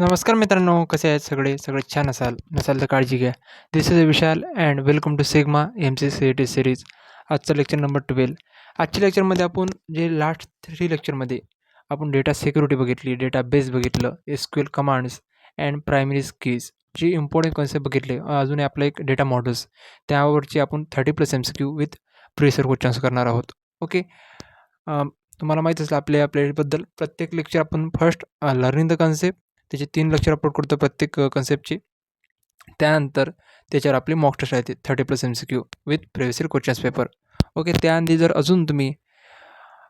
नमस्कार मित्रांनो, कसे आहेत सगळे? सगळे छान असाल. नसाल तर काळजी घ्या. This is a Vishal and welcome to sigma MCCET series. आजचा लेक्चर नंबर 12. आजच्या लेक्चरमध्ये आपण जे लास्ट 3 लेक्चरमध्ये आपण डेटा सिक्युरिटी बघितली, डेटाबेस बघितलं, SQL commands and primary keys जी इम्पॉर्टंट कन्सेप्ट बघितले. अजून आपलं एक डेटा मॉडेल्स त्यावरची आपण 30+ MCQ विथ प्रिवियस क्वेश्चन्स करणार आहोत. ओके. तुम्हाला माहीत असेल आपल्या प्लेबद्दल प्रत्येक लेक्चर आपण फर्स्ट लर्निंग द कन्सेप्ट त्याचे 3 लेक्चर अपलोड करतो प्रत्येक कन्सेप्टचे. त्यानंतर त्याच्यावर आपली मॉक टेस्ट राहते 30+ MCQ with previous questions paper. Okay. त्याआधी जर अजून तुम्ही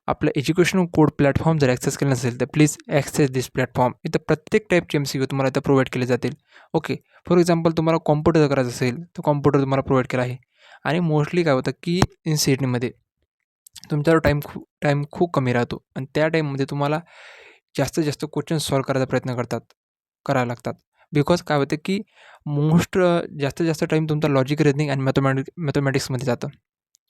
आपलं एज्युकेशनल कोड प्लॅटफॉर्म जर ॲक्सेस केलं नसेल तर प्लीज ॲक्सेस दिस प्लॅटफॉर्म. इथं प्रत्येक टाईपचे MCQ तुम्हाला इथं प्रोव्हाइड केले जातील. ओके. फॉर एक्झाम्पल तुम्हाला कॉम्प्युटर करायचं असेल तर कॉम्प्युटर तुम्हाला प्रोव्हाइड केला आहे. आणि मोस्टली काय होतं की इन CETमध्ये तुमच्यावर टाईम खूप कमी राहतो आणि त्या टाईममध्ये तुम्हाला जास्तीत जास्त क्वेश्चन सॉल्व करायचा प्रयत्न करायला लागतात. बिकॉज काय होतं की जास्तीत जास्त टाईम तुमचा लॉजिक रिझनिंग आणि मॅथमॅटिक्समध्ये जातं.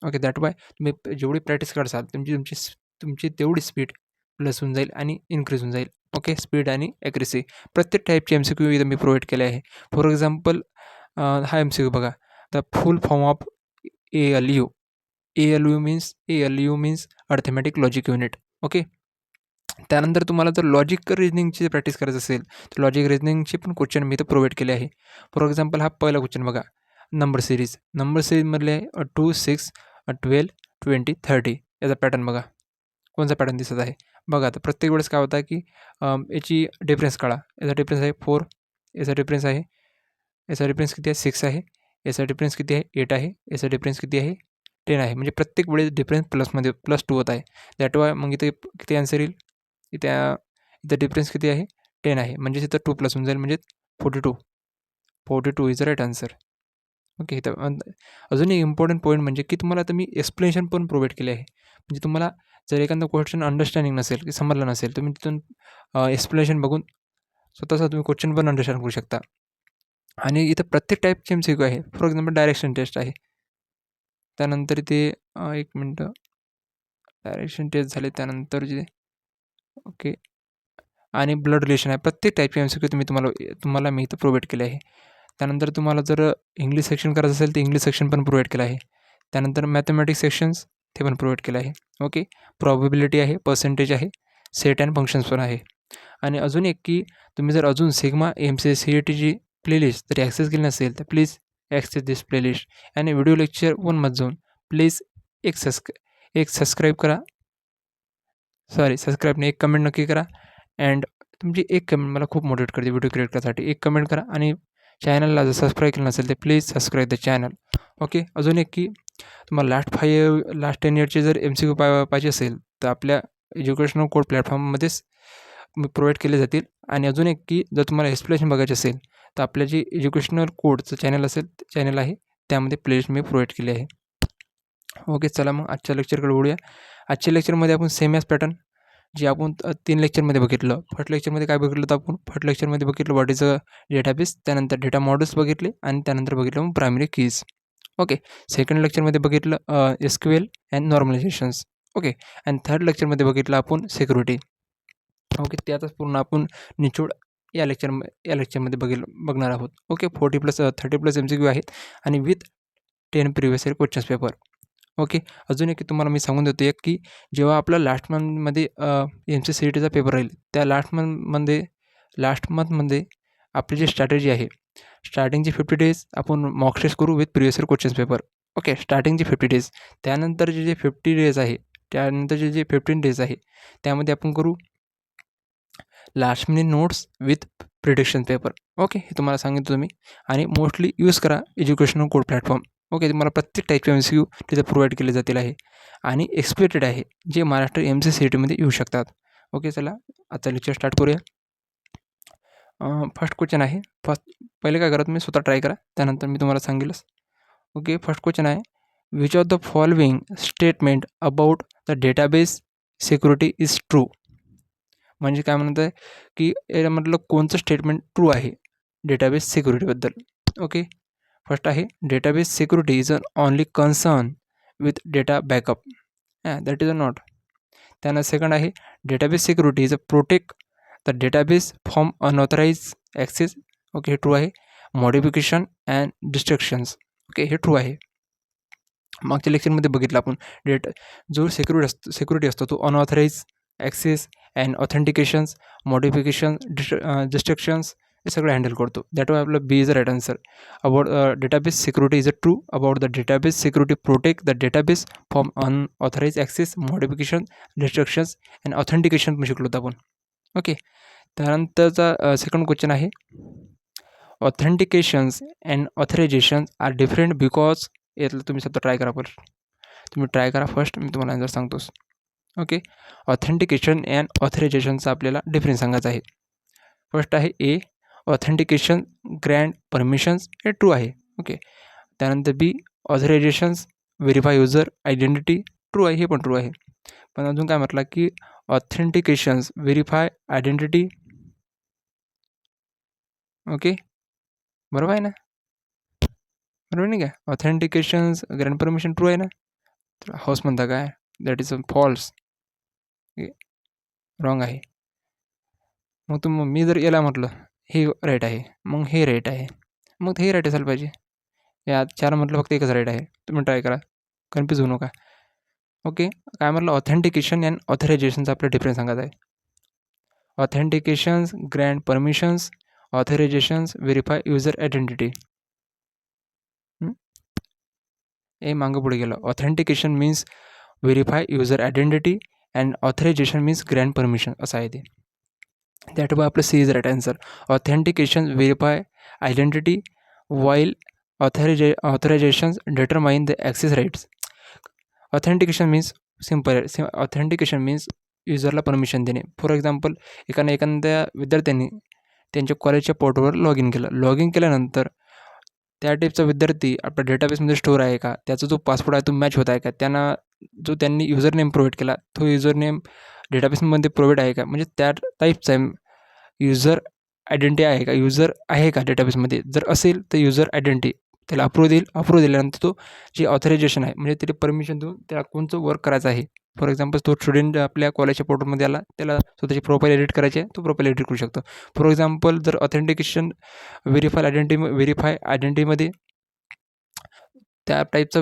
ओके. दॅट वाय तुम्ही जेवढी प्रॅक्टिस करसाल तुमची तेवढी स्पीड प्लस होऊन जाईल आणि इन्क्रीज होऊन जाईल. ओके. स्पीड आणि ॲक्युरेसी प्रत्येक टाईपचे MCQ इथं मी प्रोव्हाइड केले आहे. फॉर एक्झाम्पल हा MCQ बघा. The full form of ALU. ALU means arithmetic logic unit. Okay. त्यानंतर तुम्हाला जर लॉजिक रिझनिंगची प्रॅक्टिस करायचं असेल तर लॉजिक रिझनिंगचे पण क्वेश्चन मी इथं प्रोव्हाइड केले आहे. फॉर एक्झाम्पल हा पहिला क्वेश्चन बघा. नंबर सिरीजमधले 2, 6, 12, 20, 30 याचा पॅटर्न बघा. कोणता पॅटर्न दिसत आहे बघा. आता प्रत्येक वेळेस काय होतं की याची डिफरन्स काढा. याचा डिफरन्स आहे 4, याचा डिफरन्स आहे, याचा डिफरन्स किती आहे 6 आहे, याचा डिफरन्स किती आहे 8 आहे, याचा डिफरन्स किती आहे 10 आहे. म्हणजे प्रत्येक वेळेस डिफरन्स +2 होत आहे. दॅट वाय मग इथे किती आन्सर येईल? इथं डिफरन्स किती आहे 10 आहे. म्हणजेच इथं 2 प्लस होऊन जाईल म्हणजे 42 is the right answer. Okay. इथं अजून एक इम्पॉर्टंट पॉईंट म्हणजे की तुम्हाला आता मी एक्सप्लेनेशन पण प्रोव्हाइड केले आहे. म्हणजे तुम्हाला जर एखादा क्वेश्चन अंडरस्टँडिंग नसेल की समजलं नसेल तुम्ही तिथून एक्सप्लेनेशन बघून स्वतःचा तुम्ही क्वेश्चन पण अंडरस्टँड करू शकता. आणि इथं प्रत्येक टाईपचे MCQ आहे. फॉर एक्झाम्पल डायरेक्शन टेस्ट आहे. त्यानंतर इथे एक मिनटं डायरेक्शन टेस्ट झाले. त्यानंतर जे ओके आणि ब्लड रिलेशन आहे. प्रत्येक टाईपचे MCQ तुम्हाला मी इथं प्रोव्हाइड केले आहे. त्यानंतर तुम्हाला जर इंग्लिश सेक्शन करायचं असेल तर इंग्लिश सेक्शन पण प्रोव्हाइड केलं आहे. त्यानंतर मॅथमॅटिक्स सेक्शन्स ते पण प्रोव्हाइड केलं आहे. ओके. प्रॉबिबिलिटी आहे, पर्सेंटेज आहे, सेट अँड फंक्शन्स पण आहे. आणि अजून एक की तुम्ही जर अजून सिग्मा MCCETची प्लेलिस्ट जर ॲक्सेस केली नसेल तर प्लीज ॲक्सेस दिस प्लेलिस्ट. आणि व्हिडिओ लेक्चर 1मध्ये जाऊन प्लीज एक सबस्क्राईब करा. सबस्क्राईब नाही, एक कमेंट नक्की करा. अँड तुमची एक कमेंट मला खूप मोटिवेट करते व्हिडिओ क्रिएट करण्यासाठी. एक कमेंट करा आणि चॅनलला जर सबस्क्राईब केलं नसेल तर please subscribe the channel. Okay. अजून एक की तुम्हाला लास्ट 10 इयरचे जर MCQ पाहिजे असेल तर आपल्या एज्युकेशनल कोड प्लॅटफॉर्ममध्येच प्रोव्हाइड केले जातील. आणि अजून एक की जर तुम्हाला एक्सप्लेनेशन बघायचे असेल तर आपल्या जे एज्युकेशनल कोडचं चॅनल आहे त्यामध्ये प्लेलिस्ट मी प्रोव्हाइड केली आहे. ओके. चला मग आजच्या लेक्चरकडे वळूया. आजच्या लेक्चरमध्ये आपण सेम याच पॅटर्न जे आपण 3 लेक्चरमध्ये बघितलं. फर्स्ट लेक्चरमध्ये काय बघितलं तर आपण फर्स्ट लेक्चरमध्ये बघितलं व्हॉट इज अ डेटाबेस. त्यानंतर डेटा मॉडेल्स बघितले आणि त्यानंतर बघितलं मग प्रायमरी कीज. ओके. सेकंड लेक्चरमध्ये बघितलं SQL अँड नॉर्मलायझेशन्स. ओके. आणि थर्ड लेक्चरमध्ये बघितलं आपण सिक्युरिटी. ओके. त्यातच पूर्ण आपण निचोड या लेक्चरमध्ये बघणार आहोत. ओके. 30+ MCQ आहेत आणि with 10 previous year questions paper. Okay. अजून एक तुम्हाला मी सांगून देतो एक की जेव्हा आपला लास्ट मंथमध्ये MCCETचा पेपर राहील त्या लास्ट मंथमध्ये आपली जी स्ट्रॅटेजी आहे स्टार्टिंगचे 50 डेज आपण मॉक टेस्ट करू with previous year questions paper. Okay. स्टार्टिंगचे 50 डेज. त्यानंतरचे जे 50 डेज आहे त्यानंतरचे जे 15 डेज आहे त्यामध्ये आपण करू last minute notes with prediction paper. Okay. हे तुम्हाला सांगितलं मी. आणि मोस्टली यूज करा एज्युकेशनल कोड प्लॅटफॉर्म. ओके. तुम्हाला प्रत्येक टाईपचे MCQ तिथे प्रोव्हाइड केले जातील आहे आणि एक्सपेक्टेड आहे जे महाराष्ट्र MCCETमध्ये येऊ शकतात. ओके. चला आजचा लेक्चर स्टार्ट करूया. फर्स्ट क्वेश्चन आहे. पहिले काय करा तुम्ही स्वतः ट्राय करा त्यानंतर मी तुम्हाला सांगेलच. ओके. फर्स्ट क्वेश्चन आहे which of the following statement about the database security is true. म्हणजे काय म्हणत आहे की यामधलं कोणतं स्टेटमेंट ट्रू आहे डेटाबेस सिक्युरिटीबद्दल. ओके. फर्स्ट आहे database security is an only concern with data backup. That is a not. त्यानंतर सेकंड आहे database security is a protect the database from unauthorized access, okay हे ट्रू आहे. Modification and destructions, okay हे true आहे. मागच्या लेक्चरमध्ये बघितलं आपण जो सिक्युरिटी असतो तो unauthorise access and authentications, modification, destructions हे सगळं हँडल करतो. दॅट वाय आपलं B is a right answer. About database security is a true. About the database security protect the database from unauthorized access, modification, destructions and authentication पण शिकलो होतो आपण. Okay, त्यानंतरचा second question आहे, authentications and authorisations are different because. यातलं तुम्ही स्वतः try करा फर्स्ट. तुम्ही ट्राय करा फर्स्ट, मी तुम्हाला आन्सर सांगतोस. ओके, ऑथेंटिकेशन अँड ऑथरायझेशनचा आपल्याला डिफरन्स सांगायचा आहे. फर्स्ट आहे ए, ऑथेंटिकेशन ग्रँड परमिशन्स, हे ट्रू आहे. ओके, त्यानंतर बी, ऑथरायझेशन्स व्हेरीफाय युजर आयडेंटिटी, ट्रू आहे, हे पण ट्रू आहे. पण अजून काय म्हटलं की ऑथेंटिकेशन्स व्हेरीफाय आयडेंटिटी, ओके बरोबर आहे ना, बरोबर नाही काय. ऑथेंटिकेशन्स ग्रँड परमिशन ट्रू आहे ना, तर हाऊस म्हणता काय, that is a false, wrong आहे. मग मी जर याला म्हटलं हे राईट आहे, मग हे राईट आहे, मग हे राईट असायला पाहिजे. या चार म्हटलं फक्त एकच राईट आहे. तुम्ही ट्राय करा, कन्फ्यूज होऊ नका. ओके, काय म्हटलं, ऑथेंटिकेशन अँड ऑथरायझेशनचा आपलं डिफरन्स सांगायचं आहे. Authentications grant permissions, authorisations verify user identity. हे मागं पुढे गेलं. Authentication means verify user identity and authorisation means grant permission, असं आहे ते. दॅट व आपलं C is right answer. Authentication verify identity while authorisations determine the access rights. Authentication means simple. Authentication means युजरला परमिशन देणे. फॉर एक्झाम्पल, एखाद्या विद्यार्थ्यांनी त्यांच्या कॉलेजच्या पोर्टलवर लॉग इन केलं. लॉग इन केल्यानंतर त्या टाईपचा विद्यार्थी आपल्या डेटाबेसमध्ये स्टोअर आहे का, त्याचा जो पासवर्ड आहे तो मॅच होत आहे का, त्यांनी युजर नेम प्रोव्हाइड केला, तो युजर नेम डेटाबेसमध्ये प्रोव्हाइड आहे का, म्हणजे त्या टाईपचा युजर आयडेंटिटी आहे का, युजर आहे का डेटाबेसमध्ये. जर असेल तर युजर आयडेंटिटी त्याला अप्रूव्ह दिल्यानंतर तो जे ऑथरायझेशन आहे, म्हणजे त्याला परमिशन देऊन त्याला कोणतं वर्क करायचं आहे. फॉर एक्झाम्पल, तो स्टुडंट आपल्या कॉलेजच्या पोर्टलमध्ये आला, त्याला स्वतःची प्रोफाईल एडिट करायची आहे, तो प्रोफाईल एडिट करू शकतो. फॉर एक्झाम्पल, जर ऑथेंटिकेशन व्हेरीफाय आयडेंटिटीमध्ये त्या टाईपचा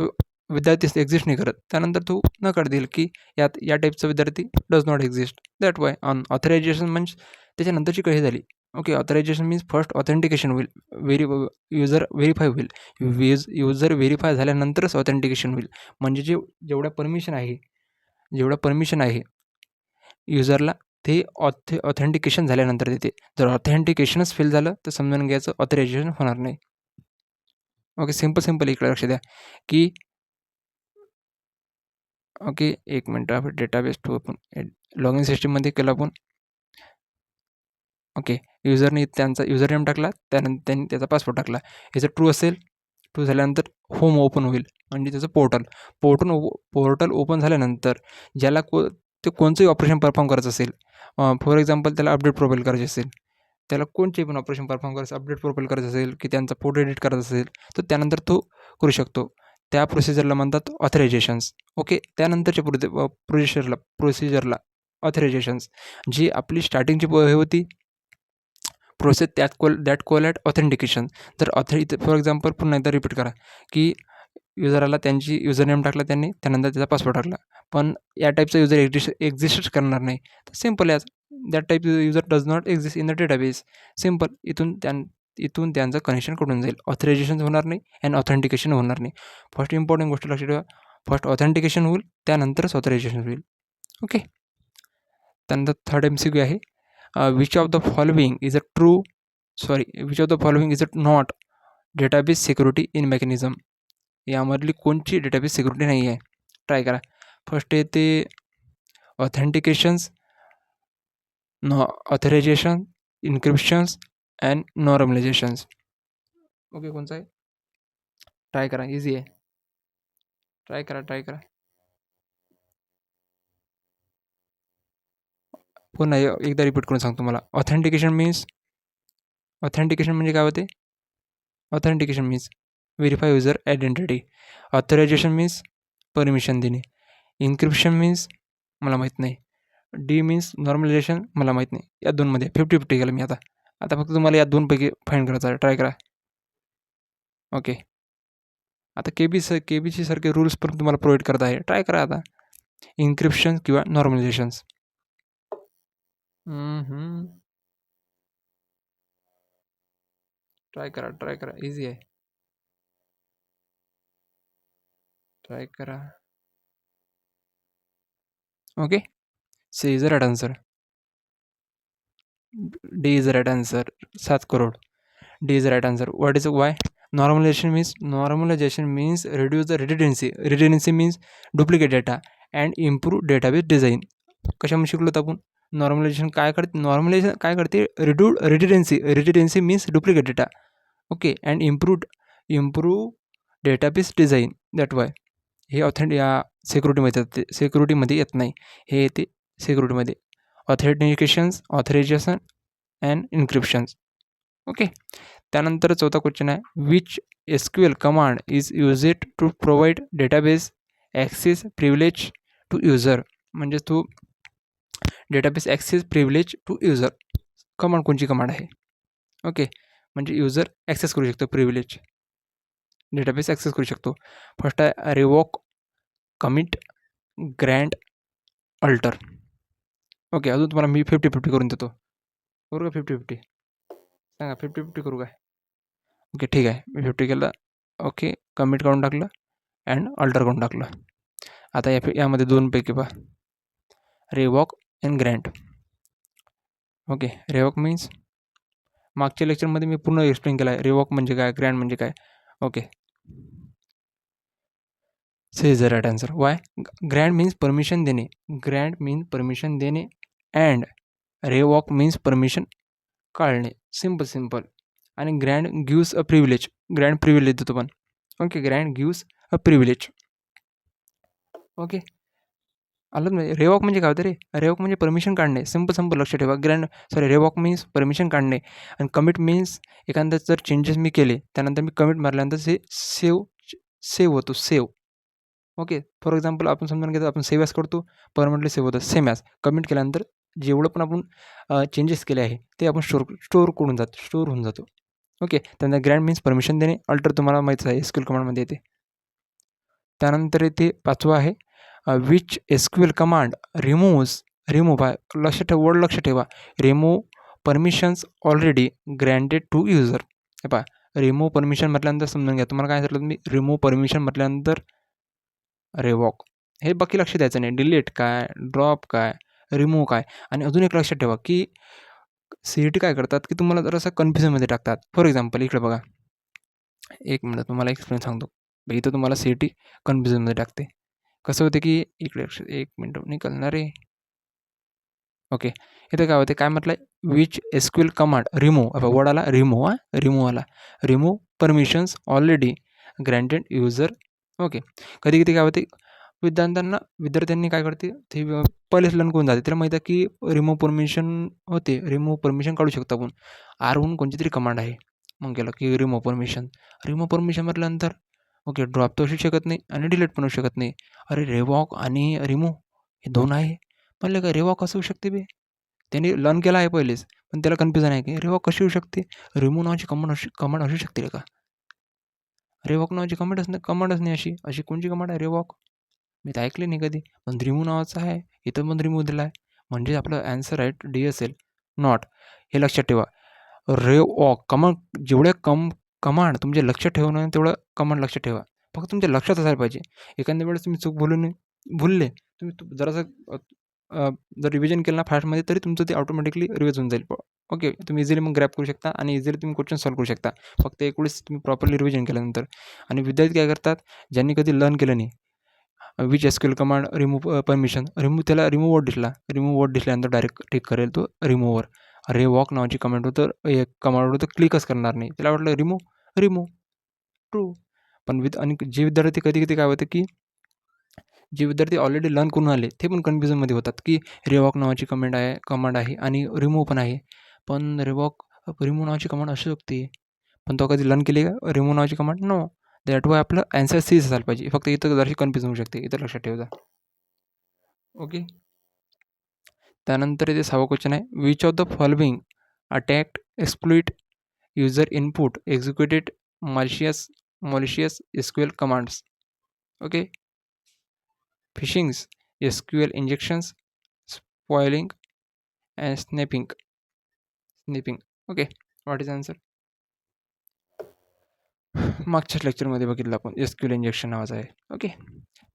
विद्यार्थी एक्झिस्ट नाही करत, त्यानंतर तो नकार देईल की या टाईपचा विद्यार्थी does not exist. That Y on authorisation म्हणजे त्याच्यानंतरची कळी झाली. Okay, authorisation means first authentication होईल, युजर व्हेरीफाय होईल, युजर व्हेरीफाय झाल्यानंतरच ऑथेंटिकेशन होईल. म्हणजे जेवढ्या परमिशन आहे युजरला, ते ऑथेंटिकेशन झाल्यानंतर देते. जर ऑथेंटिकेशनच फेल झालं तर समजून घ्यायचं ऑथरायझेशन होणार नाही. ओके, सिम्पल इकडे लक्ष द्या की, ओके एक मिनटं, आपण डेटाबेस टू आपण लॉग इन सिस्टीममध्ये केलं आपण. ओके, युजरने त्यांचा युजर नेम टाकला, त्यानंतर त्यांनी त्याचा पासवर्ड टाकला. हे जर ट्रू असेल, ट्रू झाल्यानंतर होम ओपन होईल, म्हणजे त्याचं पोर्टल ओपन झाल्यानंतर ज्याला ते कोणचंही ऑपरेशन परफॉर्म करायचं असेल, फॉर एक्झाम्पल त्याला अपडेट प्रोफाईल करायची असेल, त्याला कोणतेही पण ऑपरेशन परफॉर्म करायचं, अपडेट प्रोफाईल करायचं असेल, की त्यांचा फोटो एडिट करायचा असेल, तर त्यानंतर तो करू शकतो. त्या प्रोसिजरला म्हणतात ऑथरायझेशन्स. ओके, त्यानंतरच्या प्रोसिजरला ऑथरायझेशन्स, जी आपली स्टार्टिंगची हे होती process, that call at authentication. जर फॉर एक्झाम्पल पुन्हा एकदा रिपीट करा की युजराला त्यांची युजर नेम टाकला त्यांनी, त्यानंतर त्याचा पासवर्ड टाकला, पण या टाईपचा युजर एक्झिस्टच करणार नाही. तर simple as that type user does not exist in the database. Simple, इथून त्यांचं कनेक्शन कडून जाईल, ऑथरायझेशन होणार नाही अँड ऑथेंटिकेशन होणार नाही. फर्स्ट इम्पॉर्टंट गोष्ट लक्षात ठेवा, फर्स्ट ऑथेंटिकेशन होईल, त्यानंतरच ऑथरायझेशन होईल. ओके, त्यानंतर थर्ड MCQ आहे, which of the following is a not database security in mechanism. यामधली कोणची डेटाबेस सिक्युरिटी नाही आहे. ट्राय करा. फर्स्ट येते authentications, authorisation, encryptions and normalisations. Okay, कोणचं आहे? ट्राय करा, इझी आहे. ट्राय करा. पुन्हा एकदा रिपीट करून सांगतो तुम्हाला. ऑथेंटिकेशन म्हणजे काय होते? Authentication means verify user identity. Authorisation means permission देणे. इन्क्रिप्शन मीन्स मला माहीत नाही. डी मीन्स नॉर्मलायझेशन मला माहीत नाही. या दोनमध्ये 50-50 केलं मी आता. आता फक्त तुम्हाला या दोनपैकी फाईंड करायचं आहे. ट्राय करा. ओके. आता के बी सी सारखे रूल्स पण तुम्हाला प्रोव्हाइड करत आहे. ट्राय करा आता. इन्क्रिप्शन किंवा नॉर्मलायझेशन्स. ट्राय करा. इझी आहे. ट्राय करा. Okay. C is the right answer. D is the right answer. 7 crore. D is the right answer. What is why? Normalization means reduce the redundancy. Redundancy means duplicate data and improve database design. कशामध्ये शिकलो आपण? Normalisation काय करते? Redundancy means duplicate data. Okay, and improve database design. That why हे या सिक्युरिटीमध्ये येत नाही. हे येते सिक्युरिटीमध्ये. Authentication and encryptions. ओके. त्यानंतर चौथा क्वेश्चन आहे, which SQL command is used to provide database access privilege to user. म्हणजे तू database access privilege to user command कोणची कमांड आहे? ओके. म्हणजे युजर ॲक्सेस करू शकतो, प्रिव्हिलेज डेटाबेस ॲक्सेस करू शकतो. फर्स्ट आहे revoke, commit, grant, alter. Okay. अजून तुम्हाला मी 50-50 करून देतो. करू का 50-50? सांगा 50-50 करू काय? ओके ठीक आहे. मी 50 केलं. ओके. कमिट काढून टाकलं अँड अल्टर करून टाकलं. आता यामध्ये दोनपैकी पहा, revoke and Grant. Okay. Revoke means मागच्या लेक्चरमध्ये मी पूर्ण एक्सप्लेन केला आहे. रिवॉक म्हणजे काय, ग्रँट म्हणजे काय. Okay. C is the right answer. Why? Grant means permission देणे. अँड रिवॉक मीन्स परमिशन काढणे. सिम्पल. आणि grant gives a privilege. Grant privilege देतो पण. Okay. Grant gives a privilege. Okay. आलं नाही. रेवॉक म्हणजे काय होतं रे? रेवॉक म्हणजे परमिशन काढणे. सिम्पल लक्ष ठेवा. रेवॉक मीन्स परमिशन काढणे. आणि कमिट मीन्स एखादं जर चेंजेस मी केले त्यानंतर मी कमिट मारल्यानंतर ते सेव्ह होतो. ओके. फॉर एक्झाम्पल आपण समजून घेतो, आपण सेव्ह ॲज करतो, परमनंटली सेव्ह होतं. सेम ॲज कमिट केल्यानंतर जेवढं पण आपण चेंजेस केले आहे ते आपण स्टोर होऊन जातो. ओके. त्यानंतर ग्रँट मीन्स परमिशन देणे. अल्टर तुम्हाला माहीतच आहे, SQL कमांडमध्ये येते. त्यानंतर येते 5वं आहे, विच SQL कमांड रिमूव्ह लक्ष ठेवा. Remove permissions already granted to user. हे पहा, रिमूव्ह परमिशन म्हटल्यानंतर समजून घ्या. तुम्हाला काय सांगितलं मी? रिमूव्ह परमिशन म्हटल्यानंतर रिवॉक. हे बाकी लक्ष द्यायचं नाही. डिलीट काय, ड्रॉप काय, रिमूव्ह काय. आणि अजून एक लक्षात ठेवा की CET काय करतात की तुम्हाला जरासं कन्फ्युजनमध्ये टाकतात. फॉर एक्झाम्पल इकडे बघा, एक मिनिट तुम्हाला एक्सप्लेन सांगतो. इथं तुम्हाला CET कन्फ्युजनमध्ये टाकते. कसं होते की इकडे एक मिनिट निकलणार आहे. ओके. इथं काय होते, काय म्हटलं, which SQL command remove. Word आला remove. Remove permissions already granted user. Okay. कधी काय होते, विद्यार्थ्यांनी काय करते, ते पहिलेच लर्न करून जाते. त्याला माहिती आहे की रिमूव्ह परमिशन काढू शकतो आपण. म्हणून कोणती तरी कमांड आहे. मग केलं की रिमूव्ह परमिशन म्हटल्यानंतर ओके, ड्रॉप तर होऊ शकत नाही आणि डिलीट पण होऊ शकत नाही. अरे रिवॉक आणि रिमूव्ह हे दोन आहे. म्हणलं का रिवॉक कसं होऊ शकते बे? त्यांनी लर्न केला आहे पहिलेच, पण त्याला कन्फ्युजन आहे की रिवॉक कशी होऊ शकते? रिमूव्ह नावाची कमांड असू शकते का? रिवॉक नावाची कमांडच नाही अशी कोणची कमांड आहे रिवॉक? मी तर ऐकले नाही कधी. पण रिमूव्ह नावाचं आहे, इथं पण रिमूव्ह दिला आहे. म्हणजे आपलं ॲन्सर राईट डी असेल, नॉट. हे लक्षात ठेवा. जेवढ्या कमांड तुमच्या लक्षात ठेवणं तेवढं कमांड लक्षात ठेवा. फक्त तुमच्या लक्षात असायला पाहिजे. एखाद्या वेळेस तुम्ही चूक भुलले, तुम्ही जरासं जर रिव्हिजन केलं ना फास्टमध्ये, तरी तुमचं ते ऑटोमॅटिकली रिवाइज होऊन जाईल. ओके. तुम्ही इझिली मग ग्रॅप करू शकता आणि इझिली तुम्ही क्वेश्चन सॉल्व्ह करू शकता. फक्त एक वेळेस तुम्ही प्रॉपरली रिव्हिजन केल्यानंतर. आणि विद्यार्थी काय करतात, ज्यांनी कधी लर्न केलं नाही, which SQL command remove permission, remove word दिसल्यानंतर डायरेक्ट टिक करेल तो रिमूव्हवर. रिवॉक नावाची कमांडवर तर क्लिकच करणार नाही. त्याला वाटलं रिमूव्ह ट्रू. पण आणि जे विद्यार्थी कधी काय होतं की जे विद्यार्थी ऑलरेडी लर्न करून आले ते पण कन्फ्युजनमध्ये होतात की रिवॉक नावाची कमांड आहे आणि रिमूव्ह पण आहे. पण रिमूव्ह नावाची कमांड असू शकते, पण तो कधी लर्न केली का रिमूव्ह नावाची कमांड? नो. दॅट वे आपलं ॲन्सर सीच असायला पाहिजे. फक्त इथं जराशी कन्फ्युजन होऊ शकते, इथं लक्षात ठेवा. ओके. त्यानंतर इथे 6वा क्वेश्चन आहे, which of the following attacked exploit user input executed malicious SQL commands. Okay, phishings, SQL injections, spoiling, and snipping. Okay, what is the answer? मागच्याच लेक्चरमध्ये बघितलं आपण SQL इंजेक्शन नावाचं आहे. ओके,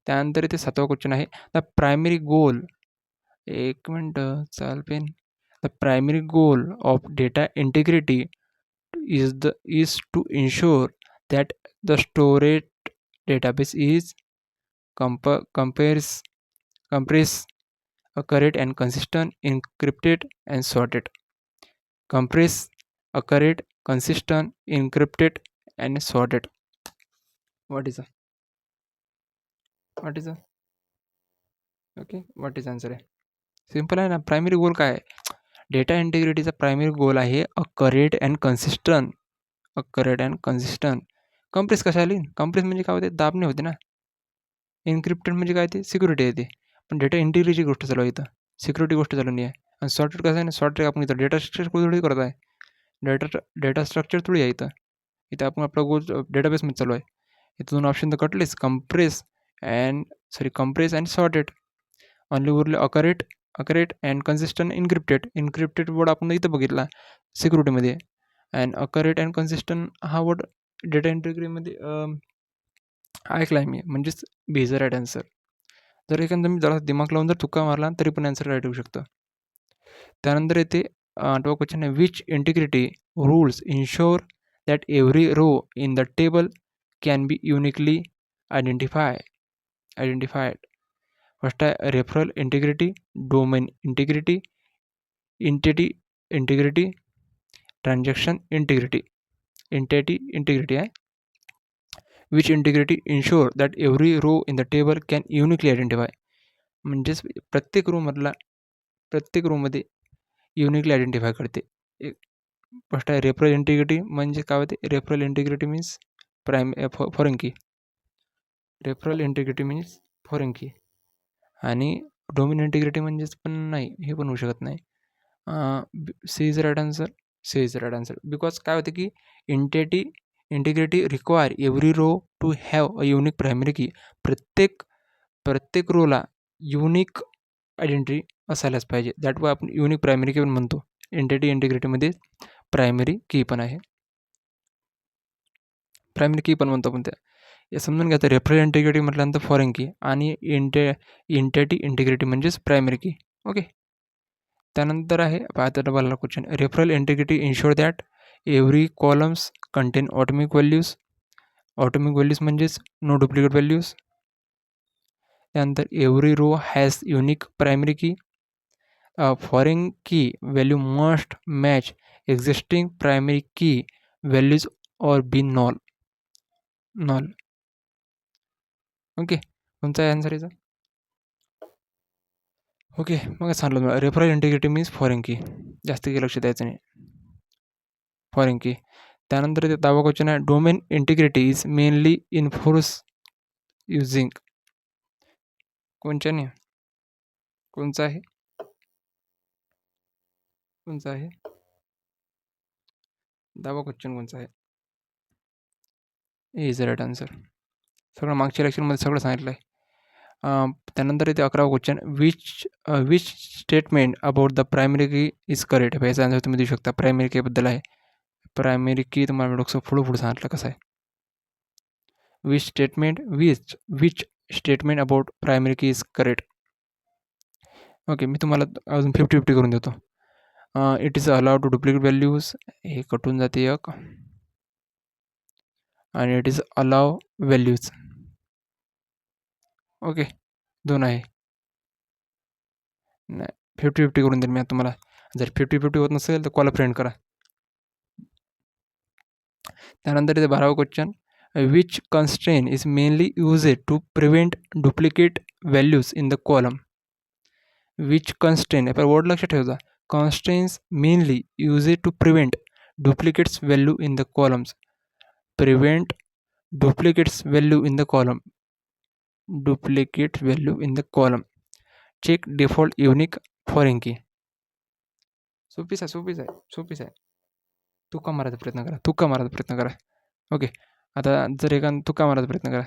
त्यानंतर इथे 7वा क्वेश्चन आहे, द प्रायमरी गोल, एक मिनटं चाल pen, the primary goal of data integrity is to ensure that the storage database is compressed, accurate and consistent, encrypted and sorted. Compress, accurate, consistent, encrypted and sorted. What is okay, what is answer आहे? Simple आहे ना. Primary गोल काय आहे? Data इंटिग्रिटीचा primary गोल आहे अकरेट and consistent. Compress कशा आली? Compress म्हणजे काय होते? दाबणे होते ना. एन्क्रिप्टेड म्हणजे काय ते? सिक्युरिटी आहे ते. पण डेटा इंटिग्रिटीची गोष्ट चालू आहे इथं, सिक्युरिटी गोष्ट चालू नाही आहे. आणि सॉर्टेड कसं आहे ना, सॉर्टेड आपण इथं डेटा स्ट्रक्चर थोडी करत आहे. डेटा स्ट्रक्चर थोडी आहे इथं. इथं आपण आपला गोल डेटाबेसमध्ये चालू आहे. इथं 2 ऑप्शन तर कटलेच, कंप्रेस अँड सॉर्टेड. ऑनली उरले अकरेट अँड कन्सिस्टंट, इन्क्रिप्टेड वर्ड आपण इथं बघितला सिक्युरिटीमध्ये. अँड अकरेट अँड कन्सिस्टंट हा वर्ड डेटा इंटिग्रिटीमध्ये ऐकला आहे मी, म्हणजेच बेझर राईट आन्सर. जर एखादा मी जरा दिमाग लावून जर तुका मारला तरी पण आन्सर राईट होऊ शकतं. त्यानंतर येते 8वा क्वेश्चन आहे, which integrity rules ensure that every row in the table can be uniquely identified. First आहे referral integrity, domain integrity, entity integrity, transaction integrity आहे. Which integrity ensure that every row in the table can uniquely identify. म्हणजेच प्रत्येक रोमध्ये uniquely identify करते. First आहे referral integrity, म्हणजे काय होते? Referral integrity means foreign key. Referral integrity means foreign key. आणि डोमेन इंटिग्रिटी म्हणजेच पण नाही, हे पण होऊ शकत नाही. C is right answer. Because काय होते की integrity require every row to have a unique primary key. प्रत्येक रोला युनिक आयडेंटिटी असायलाच पाहिजे. दॅट वा आपण युनिक प्रायमरी की पण म्हणतो. इंटिग्रिटीमध्ये प्रायमरी की पण आहे, प्रायमरी की पण म्हणतो आपण त्या. हे समजून घ्यायचं. रेफरल इंटिग्रिटी म्हटल्यानंतर फॉरेन की आणि एंटिटी इंटिग्रिटी म्हणजेच प्रायमरी की. ओके, त्यानंतर आहे आता double question, referral integrity ensure that every columns contain atomic values म्हणजेच नो डुप्लिकेट व्हॅल्यूज. त्यानंतर every row has unique primary key. Foreign key value must match existing primary key values or be knoll. Okay, कोणता आहे answer याचा? Okay, मग सांगलं तुम्हाला referral integrity means foreign की, जास्त काही लक्ष द्यायचं नाही, फॉरेन की. त्यानंतर ते 10वा क्वेश्चन आहे, domain integrity is mainly enforce using. कोणचा आहे? 10वा क्वेश्चन कोणचा आहे? Is right answer. सगळं मागच्या लेक्चरमध्ये सगळं सांगितलं आहे. त्यानंतर इथे 11वा question, which statement about the primary key is correct. याचा आन्सर तुम्ही देऊ शकता. प्रायमरी कीबद्दल आहे. प्रायमरी की तुम्हाला डोकं पुढं सांगितलं कसं आहे. Which statement about primary key is correct. Okay, मी तुम्हाला अजून 50-50 करून देतो. It is allowed to duplicate values, हे कटून जाते एक, आणि it is allow values. Okay, 2 आहे. नाही, 50-50 करून देईल मी तुम्हाला. जर 50-50 होत नसेल तर कॉल फ्रेंड करा. त्यानंतर इथे 12वा question, which constraint is mainly used to prevent duplicate values in the column. Which constraint, आपण वर्ड लक्षात ठेवायचा. Constraints mainly used to prevent duplicates value in the columns. Prevent duplicates value in the column. Duplicate value in the column. Check default unique foreign key. सोपीच आहे, सोपीच आहे, सोपीच आहे. तुका मारायचा प्रयत्न करा, तुका मारायचा प्रयत्न करा. ओके, आता जर तुका मारायचा प्रयत्न करा.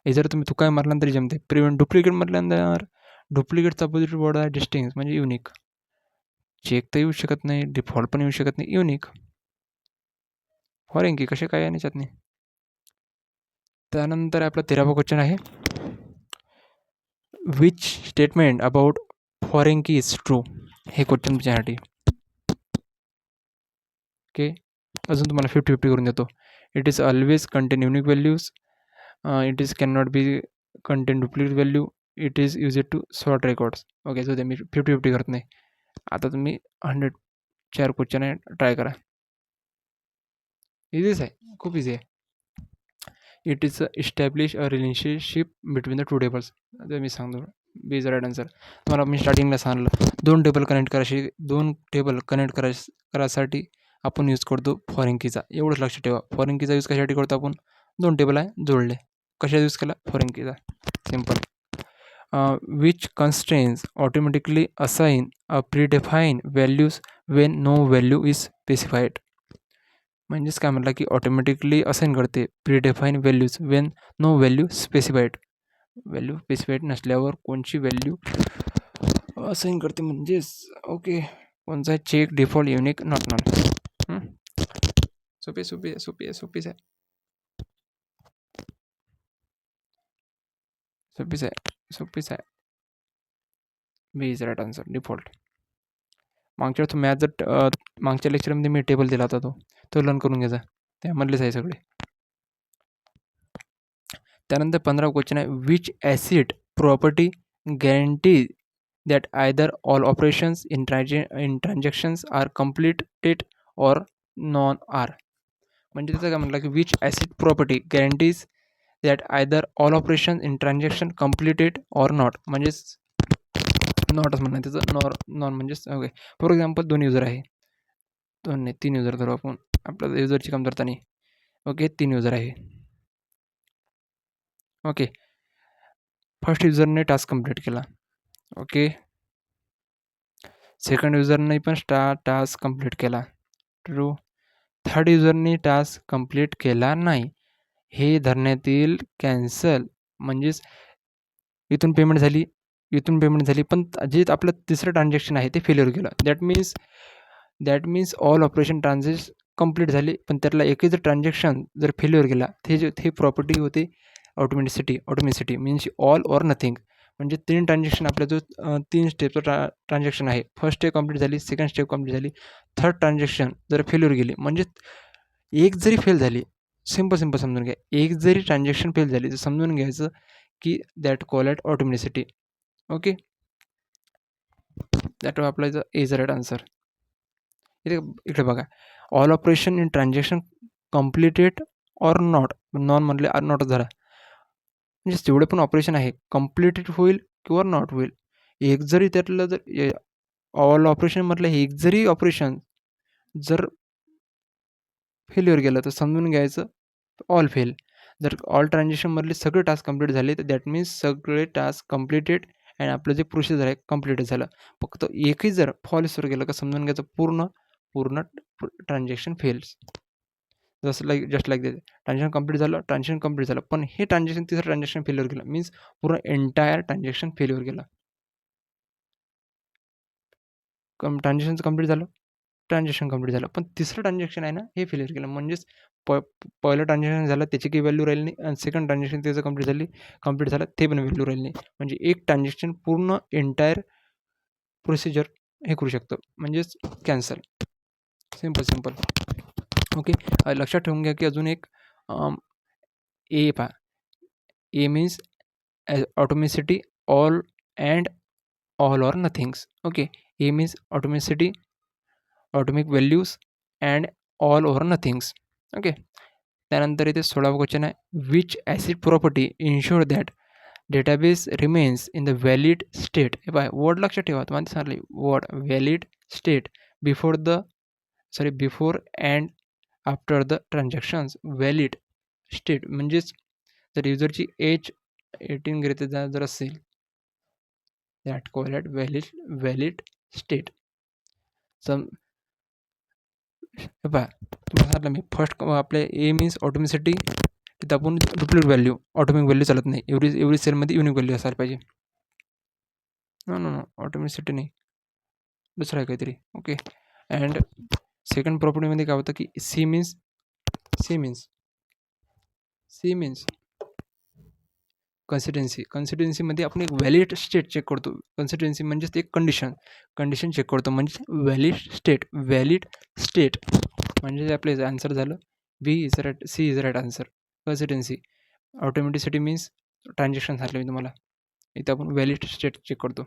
हे जर तुम्ही तुका मारला तरी जमते. प्रिव्हेंट डुप्लिकेट मारल्यानंतर डुप्लिकेटचा अपोजिट वर्ड आहे डिस्टिंक्ट, म्हणजे युनिक. चेक तर येऊ शकत नाही, डिफॉल्ट पण येऊ शकत नाही, युनिक. फॉरेन की कसे काय याच्यात नाही. त्यानंतर आपला 13वा क्वेश्चन आहे, which statement about foreign key is true. हे क्वेश्चन तुमच्यासाठी. ओके, अजून तुम्हाला 50-50 करून देतो. It is always contain unique values. It is can not be contain duplicate value. It is use to sort records. Okay, so ते मी 50-50 करत नाही. आता तुम्ही 4 क्वेश्चन आहे, ट्राय करा. इझीच आहे, खूप इझी आहे. It is establish a relationship between the two tables. आता मी सांगतो, बी इज राईट आन्सर. तुम्हाला मी स्टार्टिंगला सांगितलं, 2 टेबल कनेक्ट करायसाठी आपण यूज करतो फॉरेन कीचा. एवढंच लक्षात ठेवा. फॉरेन कीचा यूज कशासाठी करतो आपण? 2 टेबल आहे जोडले. कशा यूज केला? फॉरेन कीचा. Simple. Which constraints automatically assign a predefine values when no value is specified. म्हणजेच काय म्हटलं की ऑटोमॅटिकली असाइन करते predefine values when no value specified. Value specified नसल्यावर कोणची व्हॅल्यू असाइन करते. म्हणजेच ओके, कोणचा check default unique not null. सोपी सोपी आहे, सोपी आहे, सोपीच आहे, सोपीच आहे, सोपीच आहे. B is right answer, default. मागच्या लेक्चरमध्ये मी टेबल दिला होता, तो लर्न करून घ्यायचा. त्यामधलेच आहे सगळे. त्यानंतर 15 क्वेश्चन आहे, which acid property guarantee that either all operations in transactions are completed or none are. म्हणजे त्याचं काय म्हटलं की which acid property guarantees that either all operation in transaction completed or not. म्हणजेच नॉटच म्हणणं त्याचं. नॉन म्हणजेच ओके. फॉर एक्झाम्पल 2 युजर आहे, 2 नाही 3 युजर धरू आपण. आपल्या युजरची कमतरता नाही. ओके, 3 युजर आहे. ओके, फर्स्ट युजरने टास्क कंप्लीट केला. ओके, सेकंड युजरने पण टास्क कंप्लीट केला. ट्रू. थर्ड युजरने टास्क कंप्लीट केला नाही. हे धरण्यात येईल कॅन्सल. म्हणजेच इथून पेमेंट झाली, पण जे आपलं तिसरं ट्रान्झॅक्शन आहे ते फेल्युअर गेलं. That means all operation complete झाले, पण त्यातला एकही जर ट्रान्झॅक्शन जर फेल्युअर गेला, ते प्रॉपर्टी होते ऑटोमॅटिसिटी मीन्स ऑल ऑर नथिंग. म्हणजे 3 ट्रान्झॅक्शन आपला जो 3 स्टेपचा ट्रान्झॅक्शन आहे, फर्स्ट स्टेप कंप्लीट झाली, सेकंड स्टेप कंप्लीट झाली, थर्ड ट्रान्झॅक्शन जर फेल्युअर गेली, म्हणजे एक जरी फेल झाली, सिम्पल समजून घ्या, एक जरी ट्रान्झॅक्शन फेल झाली तर समजून घ्यायचं की that called atomicity. Okay, that apply is right answer. इकडे बघा, all operation in transaction completed or not. None म्हटले आर नॉट झाला, म्हणजे जेवढे पण ऑपरेशन आहे कम्प्लिटेड होईल किंवा नॉट होईल. एक जरी त्यातलं जर ऑल ऑपरेशन म्हटलं, एक जरी ऑपरेशन जर फेल्युअर गेलं तर समजून घ्यायचं ऑल फेल. जर ऑल ट्रान्झॅक्शनमधले सगळे टास्क कंप्लीट झाले तर दॅट मीन्स सगळे टास्क कंप्लिटेड अँड आपलं जे प्रोसिजर आहे कंप्लीट झालं. फक्त एकही जर फॉल्सवर गेलं का समजून घ्यायचं पूर्ण transaction fails. Just like transaction complete झालं, पण हे तिसरं ट्रान्झॅक्शन फेल्युअर गेलं मीन्स पूर्ण एंटायर ट्रान्झॅक्शन फेल्युअर गेलं. ट्रान्झॅक्शन कंप्लीट झालं, पण तिसरं ट्रान्झॅक्शन आहे ना हे फेल्युअर केलं. म्हणजेच पहिलं ट्रान्झॅक्शन झालं त्याची काही व्हॅल्यू राहिली नाही, आणि सेकंड ट्रान्झॅक्शन त्याचं कंप्लीट झालं ते पण व्हॅल्यू राहिली नाही. म्हणजे एक ट्रान्झॅक्शन पूर्ण एंटायर प्रोसिजर हे करू शकतं, म्हणजेच कॅन्सल. सिम्पल. ओके, लक्षात ठेवून घ्या की अजून एक ए पहा. A means ऑटोमॅटिसिटी all or nothings. Okay, A means atomicity atomic values and all over nothings. Okay, त्यानंतर इथे 16वा क्वेश्चन आहे, which acid property ensure that database remains in the valid state. हे बाय वर्ड लक्षात ठेवा, तुम्हाला सांगले word valid state before and after the transactions. Valid state म्हणजेच जर युजरची एज 18 ग्रेटर जर असेल that called valid state. सम हे पहा तुम्हाला सांगितलं मी फर्स्ट आपले ए मीन्स ऑटोमॅसिटी, तिथं आपण डुप्लिकेट व्हॅल्यू ऑटोमिक व्हॅल्यू चालत नाही, एवढी सेलमध्ये युनिक व्हॅल्यू असायला पाहिजे. नो नो नो ऑटोमॅसिटी नाही, दुसरं आहे काहीतरी. ओके. अँड सेकंड प्रॉपर्टीमध्ये काय होतं की C means C means C means कन्सिस्टन्सीमध्ये आपण एक व्हॅलिड स्टेट चेक करतो. कन्सिस्टन्सी म्हणजेच एक कंडिशन चेक करतो, म्हणजे व्हॅलिड स्टेट म्हणजे आपले आन्सर झालं B is right, C is right answer. Consistency. Automaticity means transaction सांगितलं मी तुम्हाला, इथं आपण व्हॅलिड स्टेट चेक करतो.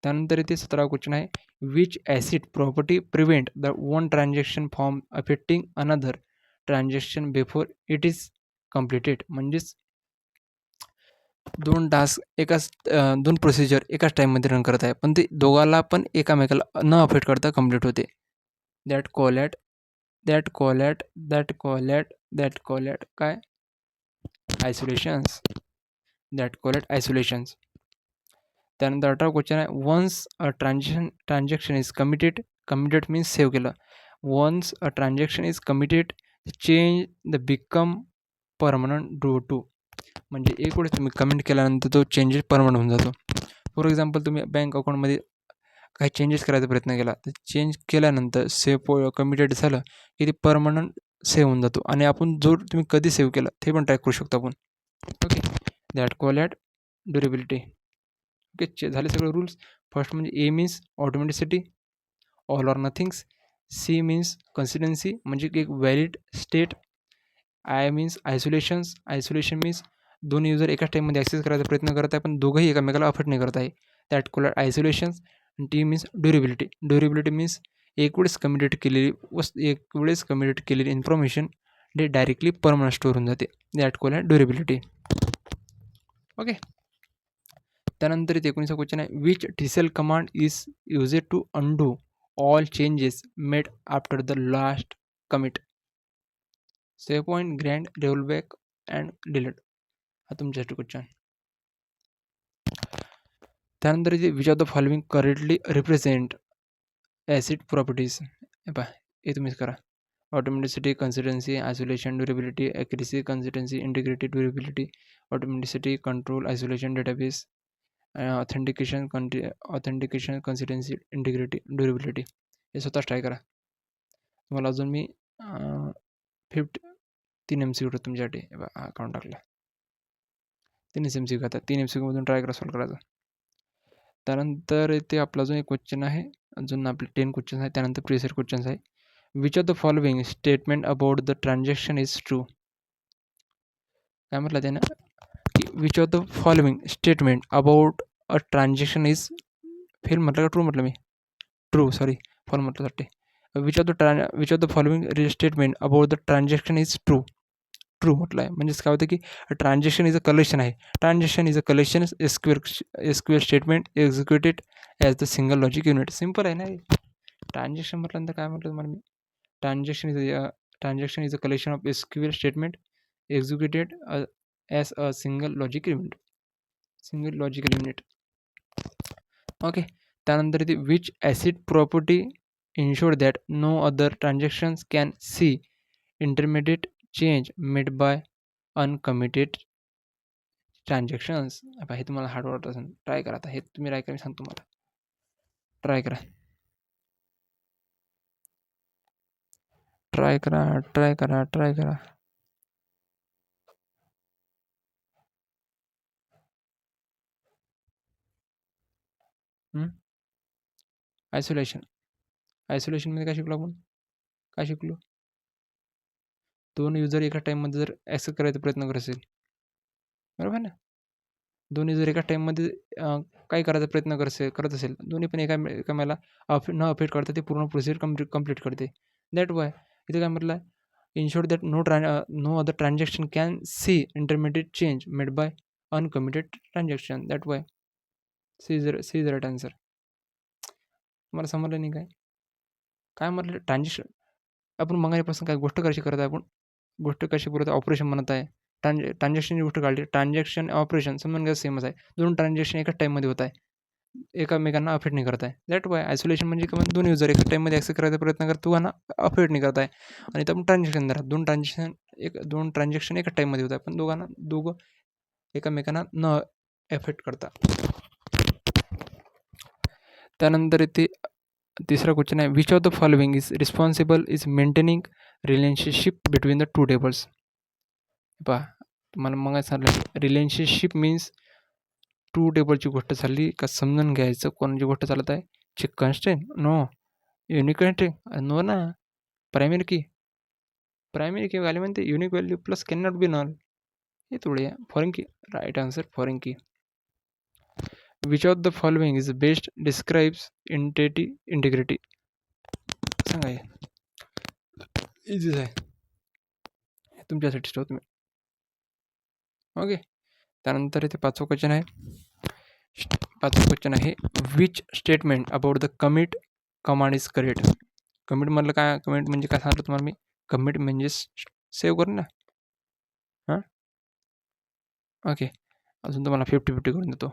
त्यानंतर इथे 17वा क्वेश्चन आहे, which acid property prevent the one transaction from affecting another transaction before it is completed. म्हणजेच दोन टास्क दोन प्रोसिजर एकाच टाईममध्ये रन करत आहे, पण ते दोघाला पण एकामेकाला न अफेक्ट करता कंप्लीट होते. दॅट कॉल काय आयसोलेशन्स. त्यानंतर 18वा क्वेश्चन आहे, once a transaction is committed means save केलं. Once a transaction is committed change the become permanent due to. म्हणजे एक वेळेस तुम्ही कमेंट केल्यानंतर तो चेंजेस परमनंट होऊन जातो. फॉर एक्झाम्पल तुम्ही बँक अकाउंटमध्ये काही चेंजेस करायचा प्रयत्न केला, तर चेंज केल्यानंतर कमिटेड झालं की ते परमनंट सेव्ह होऊन जातो, आणि आपण जो तुम्ही कधी सेव्ह केला ते पण ट्रॅक करू शकतो आपण. Okay. That called durability. Okay. झाले सगळे रूल्स. फर्स्ट म्हणजे A means ऑटोमॅटिसिटी, all or nothings. C means consistency म्हणजे एक valid state. I means isolation means दोन युजर एकाच टाईममध्ये ॲक्सेस करायचा प्रयत्न करत आहे, पण दोघंही एकमेकाला अफेक्ट नाही करत आहे. That call isolations. T means durability means एक वेळेस कम्युनिकेट केलेली इन्फॉर्मेशन ते डायरेक्टली परमनंट स्टोअर होऊन जाते. That call durability. ओके. त्यानंतर इथे 19वा क्वेश्चन आहे, which TCL command is used to undo all changes made after the last commit. Save point, grand, rollback and delete. हा तुमच्यासाठी क्वेश्चन. त्यानंतर इथे which of the following correctly represent ACID properties. हे तुम्हीच करा. Automaticity, consistency, isolation, durability, accuracy, consistency, integrity, durability, automaticity, control, isolation, database, authentication, consistency, integrity, durability. हे स्वतःच try करा. तुम्हाला अजून मी 3 MCQ तुमच्यासाठी हा अकाउंट टाकला. 3 MCQ आता 3 MCQमधून ट्राय करा सॉल्व करायचं. त्यानंतर इथे आपला अजून एक क्वेश्चन आहे, अजून आपले 10 क्वेश्चन्स आहेत. त्यानंतर प्रिसेट क्वेश्चन्स आहे. Which of the following statement about the transaction is true. काय म्हटलं त्यानं की which of the following statement about a transaction is fail म्हटलं का ट्रू म्हटलं मी? ट्रू, सॉरी, फॉल म्हटलं वाटते. Which of the following statement about the transaction is true म्हटलं आहे. म्हणजेच काय होतं की ट्रान्झॅक्शन इज अ कलेक्शन आहे. Transaction is a collection SQL statement executed as the single logic unit. Simple आहे ना. ट्रान्झॅक्शन म्हटल्यानंतर काय म्हटलं तुम्हाला मी? Transaction is a collection of SQL statement executed as a single logical unit. Okay. त्यानंतर इथे which acid property ensure that no other transactions can see intermediate change made by uncommitted transactions. हे तुम्हाला hard वाटत असेल, try करा. आता हे तुम्ही ट्राय करा, मी सांगतो तुम्हाला. ट्राय करा. आयसोलेशनमध्ये काय शिकलो आपण? दोन युजर एका टाईममध्ये जर ॲक्सेस करायचा प्रयत्न करत असेल, बरोबर ना? दोन युजर एका टाईममध्ये काय करायचा प्रयत्न करत असेल, दोन्ही पण एकामेकाला न अफेक्ट करता ते पूर्ण प्रोसिजर कंप्लीट करते. दॅट वाय इथे काय म्हटलं आहे, ensure that no other transaction can see intermediate change made by uncommitted transaction. That why C is right answer. मला समजलं नाही काय म्हटलं? ट्रान्झॅक्शन आपण मगापासून काय गोष्ट कशी करत आहे, ऑपरेशन म्हणत आहे. ट्रान्झॅक्शनची गोष्ट काढली. ट्रान्झॅक्शन ऑपरेशन समजून घ्या सेमच आहे. दोन ट्रान्झॅक्शन एकाच टाईममध्ये होत आहे. एकामेकांना अफेक्ट नाही करत आहे. दॅट वाय आयसोलेशन म्हणजे का दोन युजर एका टाईममध्ये ॲक्सेस करायचा प्रयत्न करतो दोघांना अफेक्ट नाही करत आहे. आणि आपण ट्रान्झॅक्शन धरा दोन ट्रान्झॅक्शन एका टाईममध्ये होत आहे, पण दोघं एकामेकांना न एफेक्ट करता. त्यानंतर इथे तिसरा क्वेश्चन आहे, which of the following is responsible is maintaining relationship between the two tables. पहा तुम्हाला मग सांगितलं रिलेशनशिप मीन्स टू टेबलची गोष्ट झाली का समजून घ्यायचं कोणाची गोष्ट चालत आहे. Check constraint no, unique constraint no ना, प्रायमरी की व्हॅल्यू म्हणते unique value plus can not be null, हे थोडी आहे. Foreign key right answer foreign key. Which of the following is best describes integrity. सांगा हे इझीच आहे तुमच्यासाठी ठेवतो तुम्ही. ओके, त्यानंतर इथे पाचवं क्वेश्चन आहे which statement about the commit command is correct. Commit म्हटलं काय, कमिट म्हणजे काय सांगितलं तुम्हाला मी, कमिट म्हणजे सेव्ह करू ना. हां ओके, अजून तुम्हाला 50-50 करून देतो.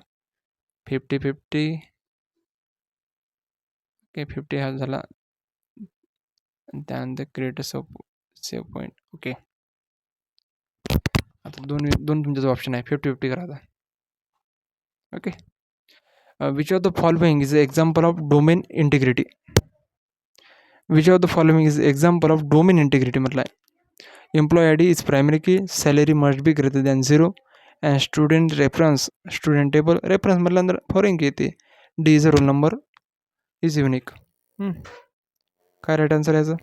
50-50 ओके, 50 हा झाला. त्यानंतर क्रिएट सेव्ह पॉईंट. ओके, आता दोन तुमच्याचं ऑप्शन आहे, 50-50 करा आता. Okay, which of the following is example of domain integrity. Which of the following is example of domain integrity म्हटलं आहे. Employ I D is primary key, salary must be greater than 0, and student reference student table reference म्हटल्यानंतर foreign key येते. D is a roll number is unique. काय right answer याचं?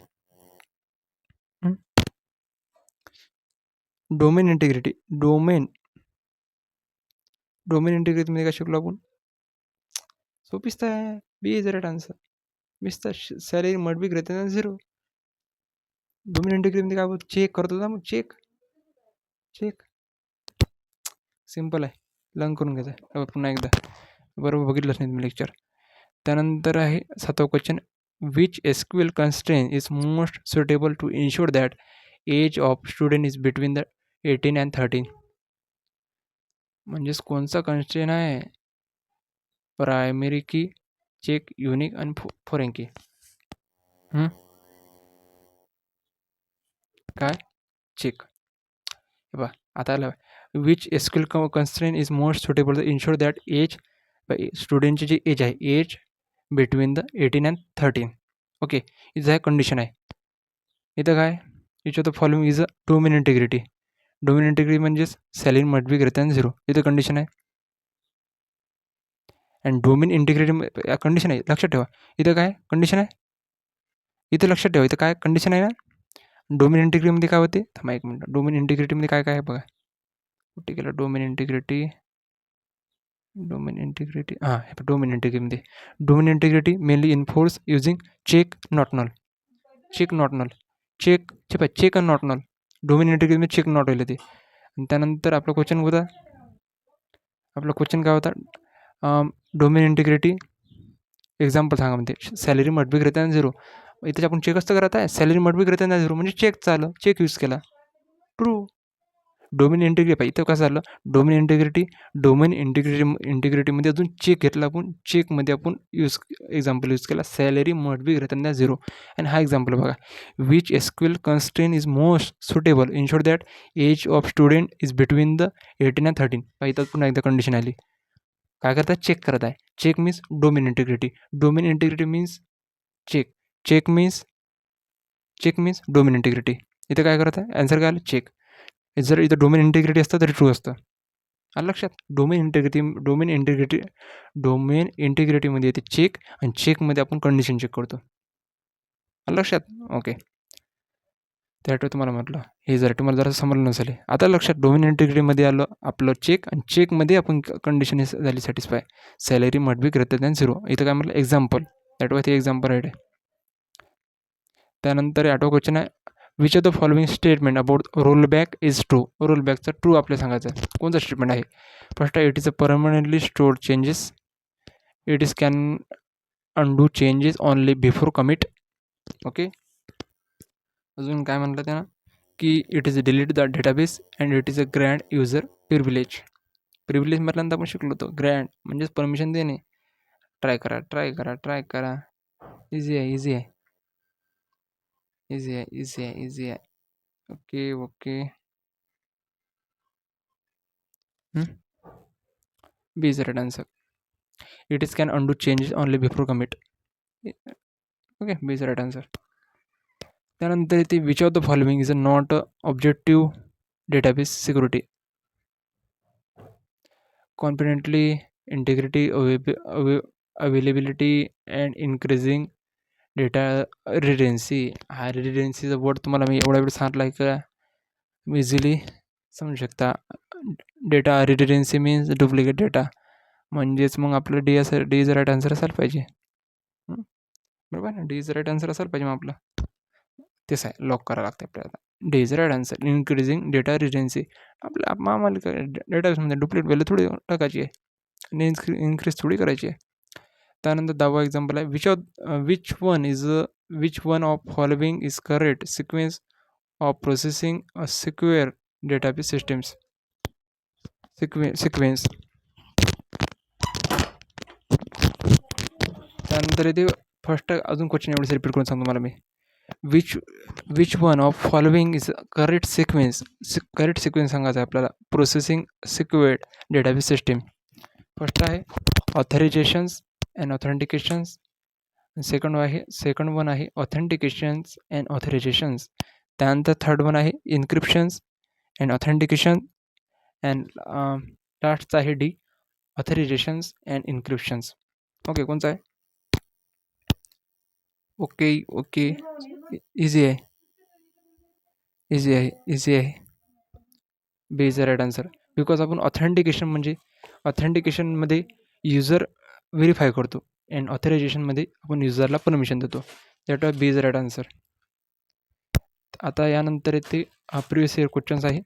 Domain integrity. Domain इंटिग्रिटीमध्ये काय शिकलो आपण? सोपीच आहे, B is right answer. Mister salary must be greater than 0. Domain इंटिग्रिटीमध्ये काय चेक करतो ना, मग चेक सिम्पल आहे, लर्न करून घ्यायचं पुन्हा एकदा, बरोबर बघितलंच नाही तुम्ही लेक्चर. त्यानंतर आहे 7वा question, which SQL constraint is most suitable to ensure that age of student is between the 18 and 13. म्हणजेच कोणचा कन्स्ट्रेंट आहे? प्रायमरी की, चेक, युनिक आणि फॉरेन की. काय चेक. हे बघा आता आलं, which SQL constraint is most suitable to ensure that age, स्टुडंटची जी एज आहे, age between the 18 and 13. Okay, इथं आहे कंडिशन आहे. इथं काय, each of the following is a domain integrity. Domain integrity म्हणजेच salary must be greater than 0, इथं कंडिशन आहे. अँड डोमेन इंटिग्रिटी कंडिशन आहे, लक्षात ठेवा. इथं काय कंडिशन आहे, इथं लक्षात ठेवा, इथं काय कंडिशन आहे ना. डोमेन इंटिग्रिटीमध्ये काय होते, थांबा एक मिनिट. डोमेन इंटिग्रिटीमध्ये काय आहे बघा, कुठे केलं डोमेन इंटिग्रिटी. डोमेन इंटिग्रिटीमध्ये domain integrity mainly enforce using check not null. Check आणि नॉट नल. डोमेन इंटिग्रिटीमध्ये चेक नॉट होईल ते. आणि त्यानंतर आपला क्वेश्चन काय होता, डोमेन इंटिग्रिटी एक्झाम्पल सांगा म्हणते, salary must be greater than 0. इथे आपण चेक असतं करत आहे, salary must be greater than 0 म्हणजे चेक चाललं, चेक यूज केला, ट्रू. डोमेन इंटिग्रिटी इथं कसं झालं, डोमेन इंटिग्रिटीमध्ये अजून चेक घेतला आपण, चेकमध्ये आपण एक्झाम्पल यूज केला, salary must be greater than 0. आणि हा एक्झाम्पल बघा, which SQL constraint is most suitable ensure that age of student is between the 18 and 13. इथं पुन्हा एकदा कंडिशन आली, काय करत आहे, चेक करत आहे. Check means domain integrity means check means domain integrity. इथं काय करत आहे, आन्सर काय आलं, चेक. जर इथं डोमेन इंटिग्रिटी असतं तरी ट्रू असतं. आलं लक्षात. डोमेन इंटिग्रिटीमध्ये येते चेक, आणि चेकमध्ये आपण कंडिशन चेक करतो. आलं लक्षात. ओके, त्यासाठी तुम्हाला म्हटलं हे जर तुम्हाला जरा समजलं नसेल, आता लक्षात. डोमेन इंटिग्रिटीमध्ये आलं आपलं चेक, आणि चेकमध्ये आपण कंडिशन झाली satisfy, salary must be greater than 0. इथं काय म्हटलं, एक्झाम्पल, दॅट वाय ते एक्झाम्पल आहे. त्यानंतर 8वा क्वेश्चन आहे, which of the following statement about rollback is true. Roll बॅकचा ट्रू आपल्याला सांगायचं आहे. कोणतं स्टेटमेंट आहे? फर्स्ट आहे, it is a permanently stored changes. It is can undo changes only before commit. Okay, अजून काय म्हटलं त्यानं, की it is delete the database and it is a grand user privilege. Privilege म्हटल्यानंतर आपण शिकलो होतो, ग्रँड म्हणजेच परमिशन देणे, ट्राय करा, ट्राय करा, ट्राय करा. इझी आहे, इझी आहे, इझी आहे, इझी आहे, इझी आहे. Okay okay. B is right answer. It is can undo changes only before commit. Okay, B is right answer. त्यानंतर इथे which of the following is a not objective database security. Confidently, integrity, availability and increasing data redundancy. हा रिडेन्सीचा word तुम्हाला मी एवढा वेळ सांगितला आहे का इझिली समजू शकता. Data redundancy means duplicate data. म्हणजेच मग आपलं डी इज राईट आन्सर असायला पाहिजे. बरोबर ना, डी इज राईट आन्सर असायला पाहिजे. मग आपलं तेच आहे, लॉक करावं लागतं आपल्याला. D is right answer. Increasing data redundancy. आपल्या आम्हाला डेटाबेसमध्ये डुप्लिकेट व्हॅल्यू थोडी टाकायची आहे आणि इन्क्रीज थोडी करायची आहे. त्यानंतर 10वा एक्झाम्पल आहे, which one of following is correct sequence of processing a secure database systems. Sequence. त्यानंतर इथे फर्स्ट अजून क्वेश्चन एवढेच रिपीट करून सांगतो मला मी. Which one of following is correct sequence. Correct sequence सांगायचं आहे आपल्याला processing secure database system. First आहे authorizations and authentications. Second one आहे ऑथेंटिकेशन्स अँड ऑथरायझेशन्स. त्यानंतर थर्ड वन आहे इन्क्रिप्शन्स अँड ऑथेंटिकेशन. अँड लास्टचा आहे D authorizations and encryptions. Okay, कोणचा आहे? ओके ओके, इझी आहे, इझी आहे, इझी आहे. B is the right answer. Because आपण ऑथेंटिकेशनमध्ये युजर व्हेरीफाय करतो अँड ऑथरायझेशनमध्ये आपण युजरला परमिशन देतो. That of B is the right answer. आता यानंतर येते प्रिवियस इयर क्वेश्चन्स आहे.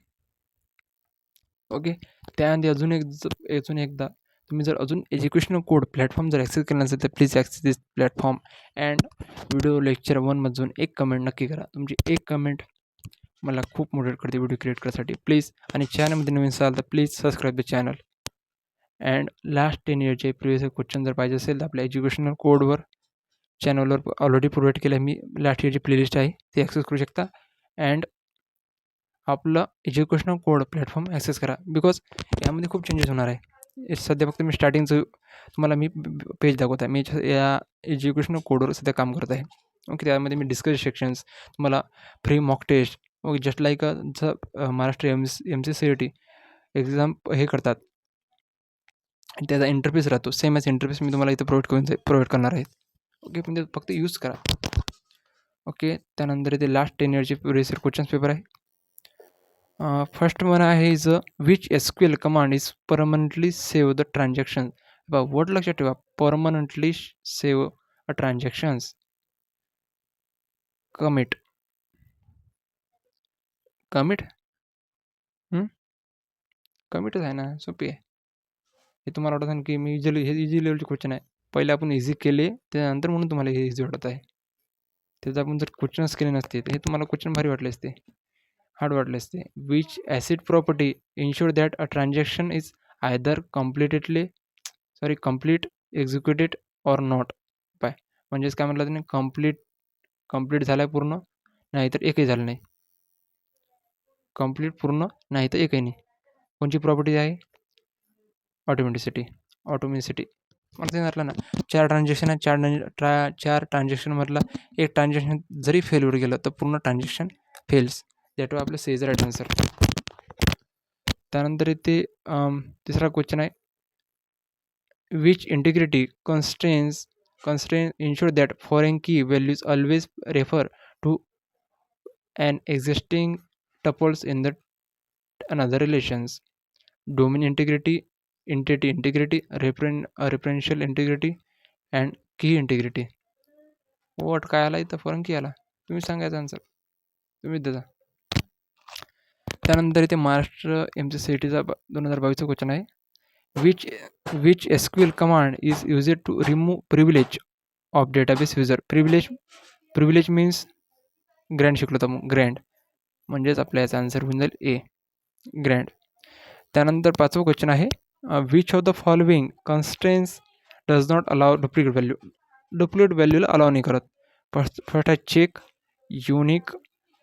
ओके, त्याआधी अजून एकदा तुम्ही जर अजून एज्युकेशनल कोड प्लॅटफॉर्म जर ॲक्सेस केला नसेल तर please access this platform and video lecture 1मधून एक कमेंट नक्की करा. तुमची एक कमेंट मला खूप मोटिवेट करते व्हिडिओ क्रिएट करण्यासाठी. प्लीज, आणि चॅनलमध्ये नवीन असाल तर please subscribe the channel. And last 10 इयरचे प्रिवियस क्वेश्चन जर पाहिजे असेल तर आपल्या एज्युकेशनल कोडवर चॅनलवर ऑलरेडी प्रोव्हाइड केलं आहे मी. लास्ट इयरची प्लेलिस्ट आहे ती ॲक्सेस करू शकता. अँड आपलं एज्युकेशनल कोड प्लॅटफॉर्म ॲक्सेस करा. बिकॉज यामध्ये खूप चेंजेस होणार आहे. सध्या फक्त मी स्टार्टिंगचं तुम्हाला मी पेज दाखवत आहे. मी या एज्युकेशनल कोडवर सध्या काम करत आहे. ओके, त्यामध्ये मी डिस्कस सेक्शन्स, तुम्हाला free mock test, okay, just like Maharashtra MCCET exam हे करतात, त्याचा इंटरफेस राहतो. सेम ॲज इंटरफेस मी तुम्हाला इथं प्रोव्हाइड करणार आहे. ओके, पण ते फक्त यूज करा. ओके, त्यानंतर इथे लास्ट 10 इयरचे प्रिवियस क्वेश्चन्स पेपर आहे. फर्स्ट वन आहे is which SQL command is permanently save the transaction. Word लक्षात ठेवा, परमनंटली सेव्ह अ ट्रान्झॅक्शन्स. कमिट. कमिटच आहे ना, सोपी आहे. हे तुम्हाला वाटत आहे की मी इझी लेवलचे क्वेश्चन आहे. पहिले आपण इझी केले त्यानंतर म्हणून तुम्हाला हे इझी वाटत आहे. त्याचं आपण जर क्वेश्चनच केले नसते तर हे तुम्हाला क्वेश्चन भारी वाटले असते, हार्ड वाटले असते. Which acid property ensure that a transaction is either complete executed or not. म्हणजेच काय म्हटलं त्याने, कम्प्लीट झालं आहे पूर्ण, नाहीतर एकही झालं नाही. कम्प्लीट पूर्ण नाही तर एकही नाही. कोणची प्रॉपर्टी आहे? ऑटोमॅटिसिटी. मला ते म्हटलं ना, 4 ट्रान्झॅक्शन आहे. 4 ट्रान्झॅक्शनमधला एक ट्रान्झॅक्शन जरी फेलवर गेलं तर पूर्ण ट्रान्झॅक्शन फेल्स. दॅट आपलं सी इज राईट आन्सर. त्यानंतर इथे तिसरा क्वेश्चन आहे, which integrity constraints ensure that foreign key values always refer to an existing tuples in the another relations. Domain integrity, entity integrity, referential integrity and key integrity. What काय आला इथं, foreign की आला, तुम्ही सांगायचं आन्सर, तुम्हीच द्या. त्यानंतर इथे महाराष्ट्र MCCETचा 2022चा क्वेश्चन आहे, which SQL command is used to remove privilege of database user. Privilege means grand शिकलो तर मग ग्रँड, म्हणजेच आपल्या याचा आन्सर होऊन जाईल ए, ग्रँड. त्यानंतर 5वा क्वेश्चन आहे, which of the following constraints does not allow duplicate व्हॅल्यूला अलाव नाही करत. फर्स्ट आहे check, unique,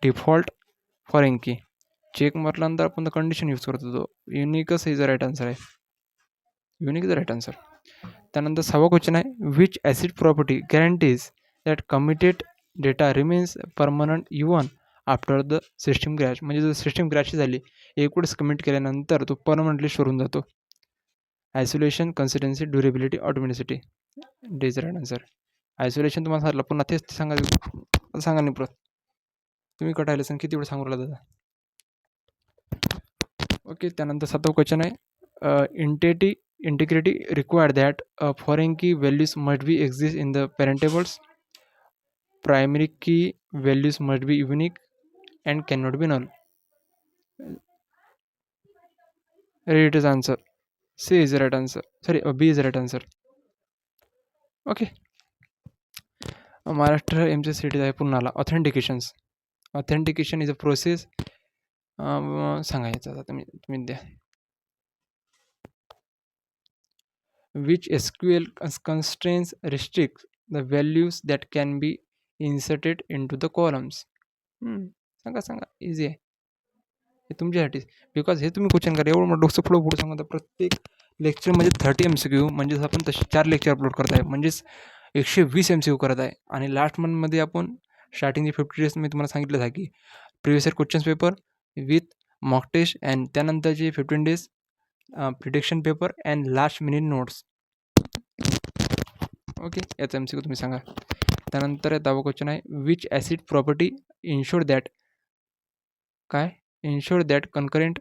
default, foreign key. Check म्हटल्यानंतर आपण कंडिशन यूज करतो, तो युनिकच इज द राईट आन्सर आहे. Unique is the right answer. त्यानंतर 6वा क्वेश्चन आहे, which acid property guarantees that committed data remains permanent even after the system crash. म्हणजे जर सिस्टीम क्रॅश झाली, एक वेळेस कमिट केल्यानंतर तो परमनंटली सोडून जातो. Isolation, consistency, durability, atomicity. D is right answer. Isolation तुम्हाला सांगितलं, पुन्हा तेच सांगा नाही परत. तुम्ही कटायला सांग किती वेळ सांगू लागला दादा. ओके. त्यानंतर 7वा क्वेश्चन आहे, integrity require that foreign key values must be exist in the parent tables. Primary key values must be unique and cannot be null. Read his answer. C is the right answer. Sorry, B is the right answer. Okay. Maharashtra MCCT आहे पुन्हाला. Authentication is a process. सांगायचं आता तुम्ही द्या. Which SQL constraints restricts the values that can be inserted into the columns. सांगा easy आहे हे तुमच्यासाठी, बिकॉज हे तुम्ही क्वेश्चन करा. एवढं मोठं डोकं पुढं सांगा. प्रत्येक लेक्चरमध्ये 30 MCQ, म्हणजेच आपण तसे 4 लेक्चर अपलोड करत आहे, म्हणजेच 120 MCQ करत आहे. आणि लास्ट मंथमध्ये आपण स्टार्टिंगचे 50 डेज मी तुम्हाला सांगितलं आहे की previous year questions paper with mock test, and त्यानंतरचे 15 days prediction paper and last minute notes. Okay. याचा MCQ तुम्ही सांगा. त्यानंतर 10वा क्वेश्चन आहे, which acid property ensure that concurrent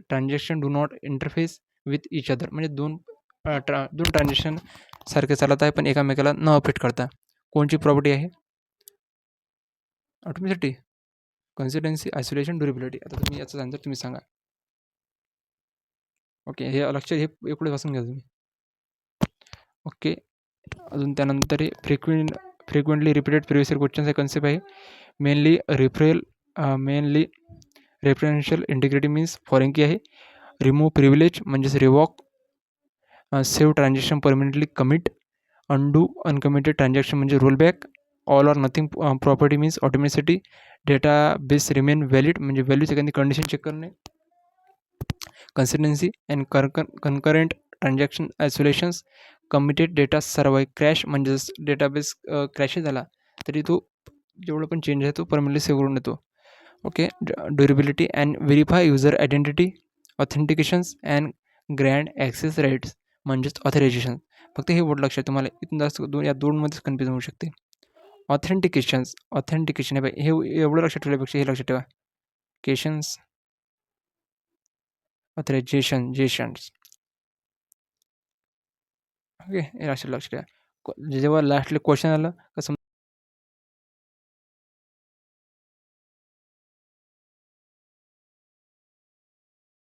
transaction do not interface with each other. म्हणजे दोन transaction सारखे चालत आहे पण एकामेकाला न अफेक्ट करता. कोणची प्रॉपर्टी आहे? ऑटोमॅटिसिटी, कन्सिस्टन्सी, आयसोलेशन, ड्युरेबिलिटी. आता तुम्ही याचा आन्सर तुम्ही सांगा. ओके. हे लक्षात हे एवढे वाचून घ्या तुम्ही. ओके. अजून त्यानंतर हे फ्रिक्वेंटली रिपीटेड प्रिव्हियस इयर क्वेश्चनचा कन्सेप्ट आहे. Mainly referential integrity means foreign key आहे. रिमूव्ह प्रिव्हिलेज म्हणजेच revoke. Save transaction permanently commit. Undo uncommitted transaction म्हणजे rollback. All or nothing property means atomicity. Data base remain valid म्हणजे values एखादी condition check करणे. Consistency and concurrent transaction isolations. Committed data survive crash म्हणजेच database crash झाला तरी तो जेवढं पण चेंज आहे तो परमनंटली सेव्ह करून येतो. Okay. Durability and verify user identity. Authentications and grant access rights म्हणजेच ऑथरायझेशन. फक्त हे वर्ड लक्षात, तुम्हाला इथून जास्त या दोनमध्येच कन्फ्युजन होऊ शकते. ऑथेंटिकेशन हे एवढं लक्षात ठेवल्यापेक्षा हे लक्षात ठेवा. केशन्स, ऑथरायझेशन्स. ओके. हे लक्षात ठेवा. जेव्हा लास्टला क्वेश्चन आलं कसं